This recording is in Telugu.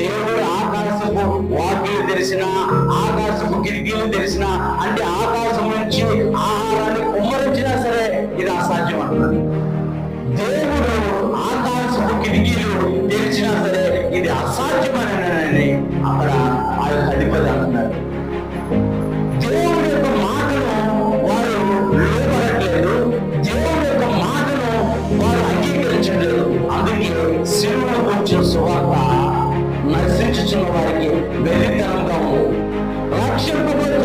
దేవుడు ఆకాశపు వాకిలు తెరిచిన, ఆకాశపు కిటికీలు తెరిచిన, అంటే ఆకాశం నుంచి ఆహారాన్ని కుమ్మరించినా సరే ఇది అసాధ్యం అంటున్నాడు. దేవుడు ఆకాశపు కిటికీలు తెరిచినా సరే ఇది అసాధ్యమని అక్కడ ఆ అధిపతి అంటున్నాడు. దేవుడి యొక్క మాటను వారు లోపడట్లేదు, దేవుడి యొక్క మాటను వారు అంగీకరించట్లేదు. అందుకే శిలువను గురించిన సువార్త నశించుచున్న వారికి వెర్రితనంగా ఉంది, రక్షింపబడిన